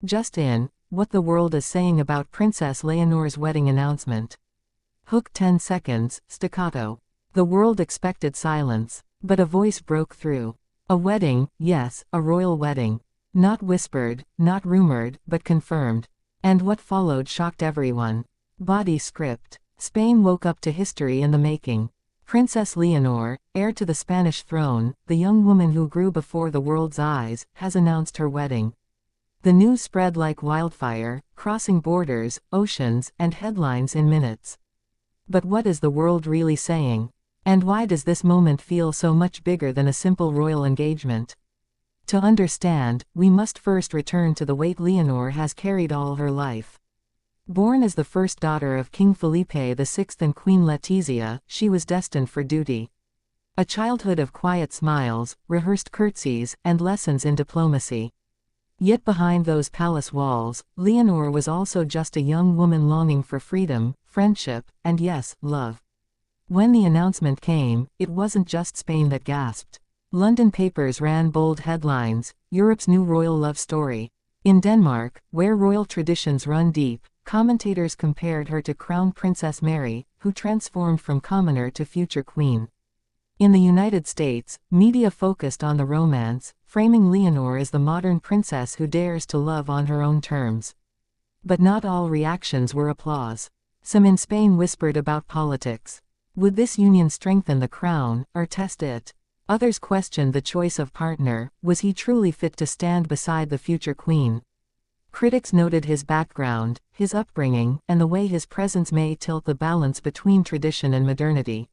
Just in, what the world is saying about Princess Leonor's wedding announcement. Hook 10 seconds, staccato. The world expected silence, but a voice broke through. A wedding, yes, a royal wedding. Not whispered, not rumored, but confirmed. And what followed shocked everyone. Body script. Spain woke up to history in the making. Princess Leonor, heir to the Spanish throne, the young woman who grew before the world's eyes, has announced her wedding. The news spread like wildfire, crossing borders, oceans, and headlines in minutes. But what is the world really saying? And why does this moment feel so much bigger than a simple royal engagement? To understand, we must first return to the weight Leonor has carried all her life. Born as the first daughter of King Felipe VI and Queen Letizia, she was destined for duty. A childhood of quiet smiles, rehearsed curtsies, and lessons in diplomacy. Yet behind those palace walls, Leonor was also just a young woman longing for freedom, friendship, and yes, love. When the announcement came, it wasn't just Spain that gasped. London papers ran bold headlines, "Europe's new royal love story." In Denmark, where royal traditions run deep, commentators compared her to Crown Princess Mary, who transformed from commoner to future queen. In the United States, media focused on the romance, framing Leonor as the modern princess who dares to love on her own terms. But not all reactions were applause. Some in Spain whispered about politics. Would this union strengthen the crown, or test it? Others questioned the choice of partner. Was he truly fit to stand beside the future queen? Critics noted his background, his upbringing, and the way his presence may tilt the balance between tradition and modernity.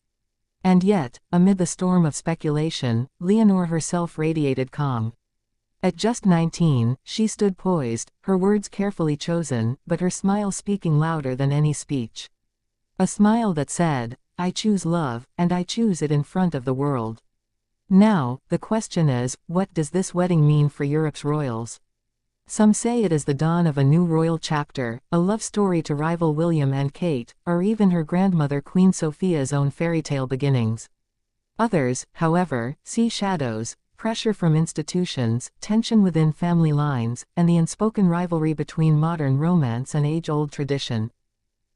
And yet, amid the storm of speculation, Leonor herself radiated calm. At just 19, she stood poised, her words carefully chosen, but her smile speaking louder than any speech. A smile that said, "I choose love, and I choose it in front of the world." Now, the question is, what does this wedding mean for Europe's royals? Some say it is the dawn of a new royal chapter, a love story to rival William and Kate, or even her grandmother Queen Sophia's own fairy tale beginnings. Others, however, see shadows, pressure from institutions, tension within family lines, and the unspoken rivalry between modern romance and age-old tradition.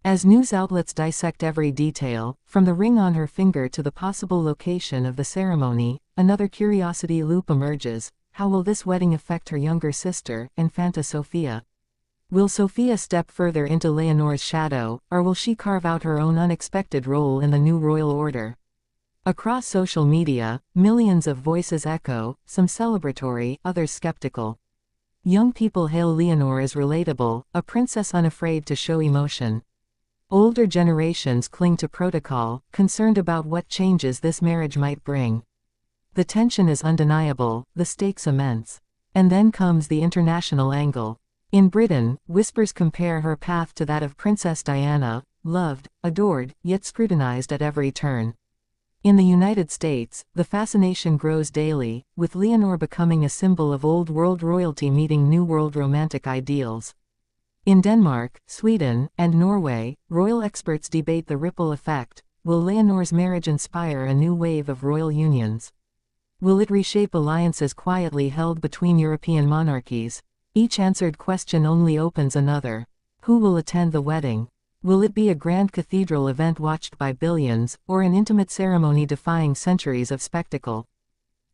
As news outlets dissect every detail, from the ring on her finger to the possible location of the ceremony, another curiosity loop emerges. How will this wedding affect her younger sister, Infanta Sofia? Will Sofia step further into Leonor's shadow, or will she carve out her own unexpected role in the new royal order? Across social media, millions of voices echo, some celebratory, others skeptical. Young people hail Leonor as relatable, a princess unafraid to show emotion. Older generations cling to protocol, concerned about what changes this marriage might bring. The tension is undeniable, the stakes immense. And then comes the international angle. In Britain, whispers compare her path to that of Princess Diana, loved, adored, yet scrutinized at every turn. In the United States, the fascination grows daily, with Leonor becoming a symbol of old world royalty meeting new world romantic ideals. In Denmark, Sweden, and Norway, royal experts debate the ripple effect. Will Leonor's marriage inspire a new wave of royal unions? Will it reshape alliances quietly held between European monarchies? Each answered question only opens another. Who will attend the wedding? Will it be a grand cathedral event watched by billions, or an intimate ceremony defying centuries of spectacle?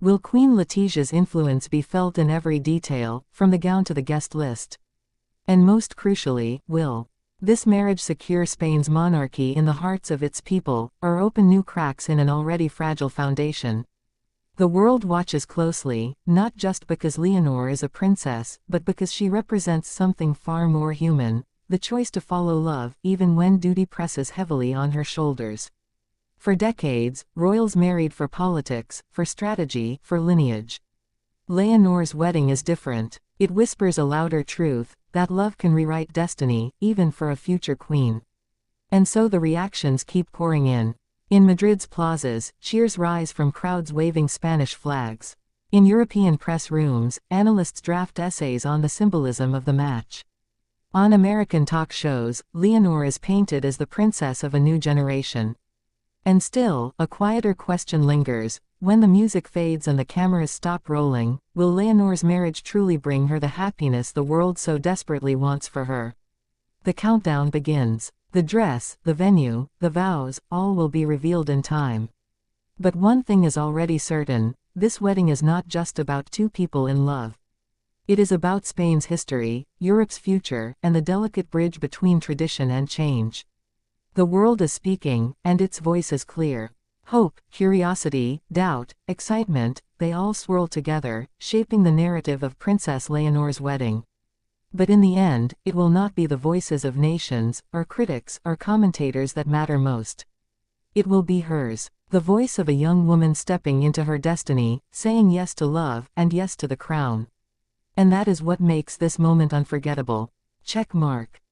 Will Queen Letizia's influence be felt in every detail, from the gown to the guest list? And most crucially, will this marriage secure Spain's monarchy in the hearts of its people, or open new cracks in an already fragile foundation? The world watches closely, not just because Leonor is a princess, but because she represents something far more human, the choice to follow love, even when duty presses heavily on her shoulders. For decades, royals married for politics, for strategy, for lineage. Leonor's wedding is different. It whispers a louder truth, that love can rewrite destiny, even for a future queen. And so the reactions keep pouring in. In Madrid's plazas, cheers rise from crowds waving Spanish flags. In European press rooms, analysts draft essays on the symbolism of the match. On American talk shows, Leonor is painted as the princess of a new generation. And still, a quieter question lingers. When the music fades and the cameras stop rolling, will Leonor's marriage truly bring her the happiness the world so desperately wants for her? The countdown begins. The dress, the venue, the vows, all will be revealed in time. But one thing is already certain: this wedding is not just about two people in love. It is about Spain's history, Europe's future, and the delicate bridge between tradition and change. The world is speaking, and its voice is clear. Hope, curiosity, doubt, excitement, they all swirl together, shaping the narrative of Princess Leonor's wedding. But in the end, it will not be the voices of nations, or critics, or commentators that matter most. It will be hers, the voice of a young woman stepping into her destiny, saying yes to love, and yes to the crown. And that is what makes this moment unforgettable. Check mark.